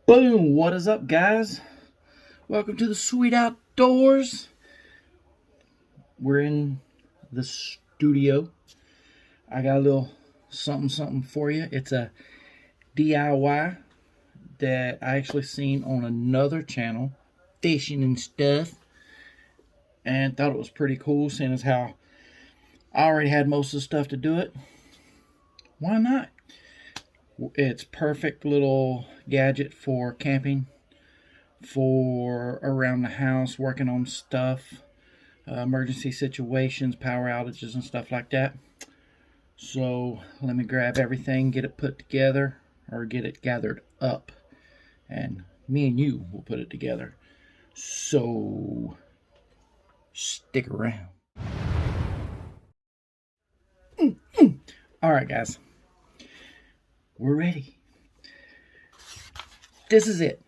Boom! What is up, guys? Welcome to the sweet outdoors. We're in the studio. I got a little something for you. It's a DIY that I actually seen on another channel, fishing and stuff, and thought it was pretty cool, seeing as how I already had most of the stuff to do it. Why not? It's perfect little gadget for camping, for around the house, working on stuff, emergency situations, power outages and stuff like that. So let me grab everything, get it put together, or get it gathered up, and me and you will put it together. So stick around. All right, guys, we're ready. This is it.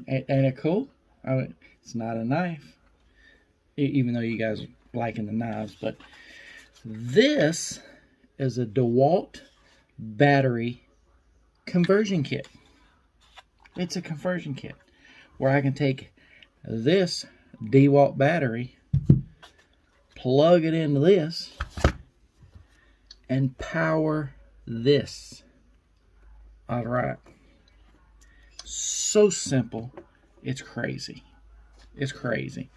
Ain't it cool? I mean, it's not a knife, even though you guys are liking the knives, but this is a Dewalt battery conversion kit. It's a conversion kit where I can take this Dewalt battery, plug it into this, and power this. All right. So simple. It's crazy. It's crazy.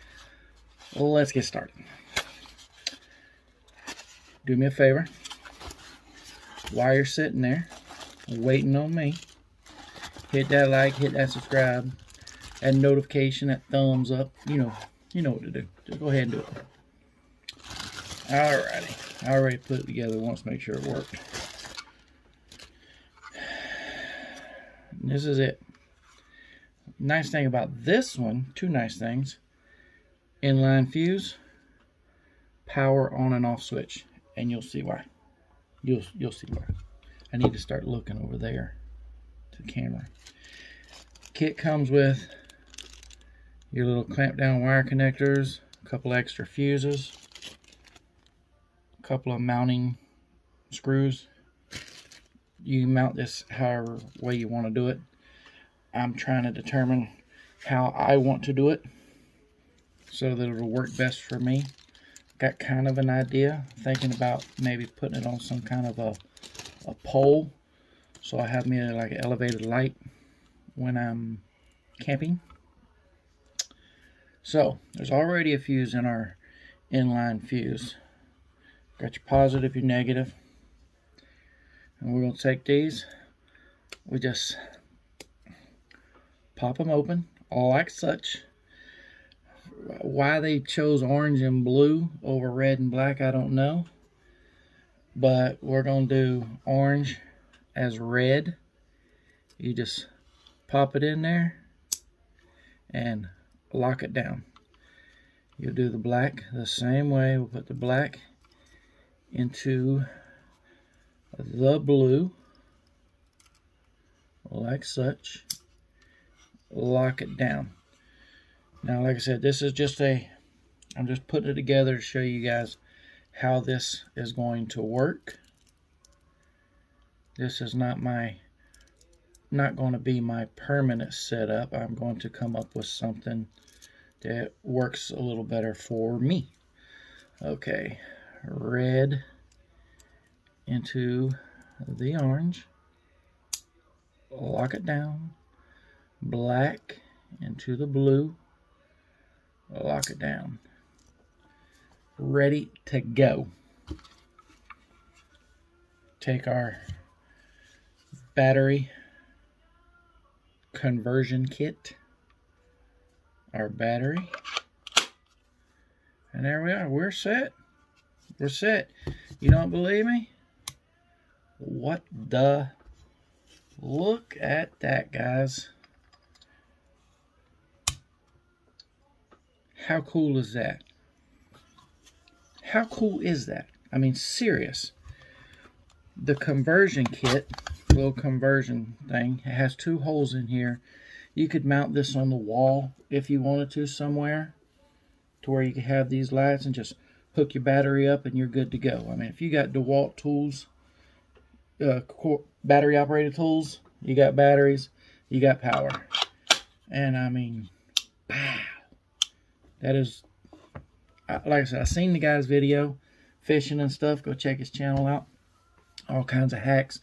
Well, let's get started. Do me a favor. While you're sitting there waiting on me, hit that like, hit that subscribe, that notification, that thumbs up. You know what to do. Just go ahead and do it. Alrighty. I already put it together once, make sure it worked. This is it. Nice thing about this one, two nice things: inline fuse, power on and off switch, and you'll see why. You'll see why. I need to start looking over there to the camera. Kit comes with your little clamp down wire connectors, a couple extra fuses, a couple of mounting screws. You mount this however way you want to do it. I'm trying to determine how I want to do it so that it'll work best for me. Got kind of an idea, thinking about maybe putting it on some kind of a pole, so I have me like an elevated light when I'm camping. So there's already a fuse in our inline fuse. Got your positive, your negative. And we're going to take these, we just pop them open, all like such. Why they chose orange and blue over red and black, I don't know. But we're going to do orange as red. You just pop it in there and lock it down. You'll do the black the same way. We'll put the black into the blue like such, lock it down. Now, like I said, this is just I'm just putting it together to show you guys how this is going to work. This is not going to be my permanent setup. I'm going to come up with something that works a little better for me. Okay, red into the orange, lock it down, black into the blue, lock it down. Ready to go. Take our battery conversion kit, our battery, and there we are. We're set. We're set. You don't believe me? What the? Look at that, guys. How cool is that? How cool is that? I mean, serious. The conversion kit, little conversion thing, it has two holes in here. You could mount this on the wall if you wanted to somewhere, to where you could have these lights and just hook your battery up and you're good to go. I mean, if you got DeWalt tools, battery operated tools, you got batteries, you got power. And I mean, pow. That is, like I said, I seen the guy's video, fishing and stuff. Go check his channel out. All kinds of hacks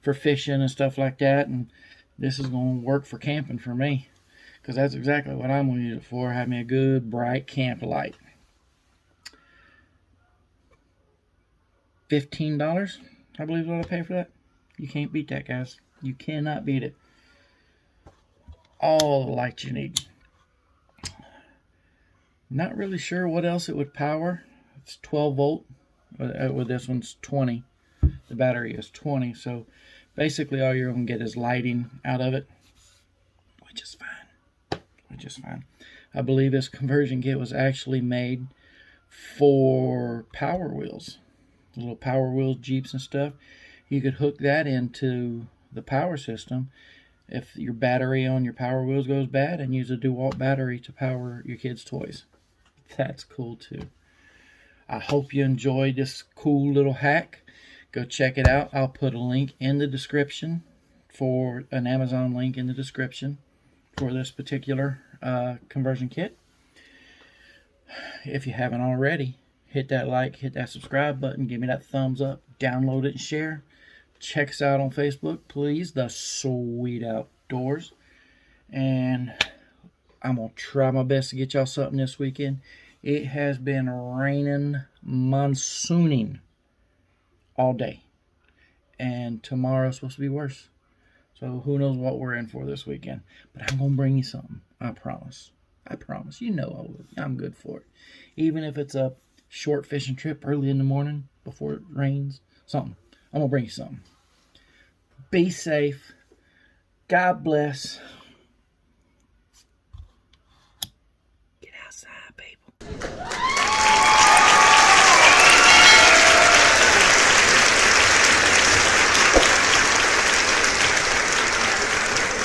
for fishing and stuff like that. And this is going to work for camping for me, because that's exactly what I'm going to use it for. Have me a good bright camp light. $15, I believe is what I pay for that. You can't beat that, guys. You cannot beat it. All the lights you need. Not really sure what else it would power. It's 12 volt. With this one's 20. The battery is 20. So basically all you're going to get is lighting out of it, which is fine. Which is fine. I believe this conversion kit was actually made for Power Wheels. The little Power Wheels, Jeeps and stuff. You could hook that into the power system if your battery on your Power Wheels goes bad, and use a Dewalt battery to power your kids' toys. That's cool too. I hope you enjoyed this cool little hack. Go check it out. I'll put a link in the description, for an Amazon link in the description for this particular conversion kit. If you haven't already, hit that like, hit that subscribe button, give me that thumbs up, download it and share. Check us out on Facebook, please, The Sweet Outdoors. And I'm going to try my best to get y'all something this weekend. It has been raining, monsooning all day. And tomorrow's supposed to be worse. So who knows what we're in for this weekend. But I'm going to bring you something. I promise. I promise. You know I will. I'm good for it. Even if it's a short fishing trip early in the morning before it rains. Something. I'm going to bring you something. Be safe. God bless.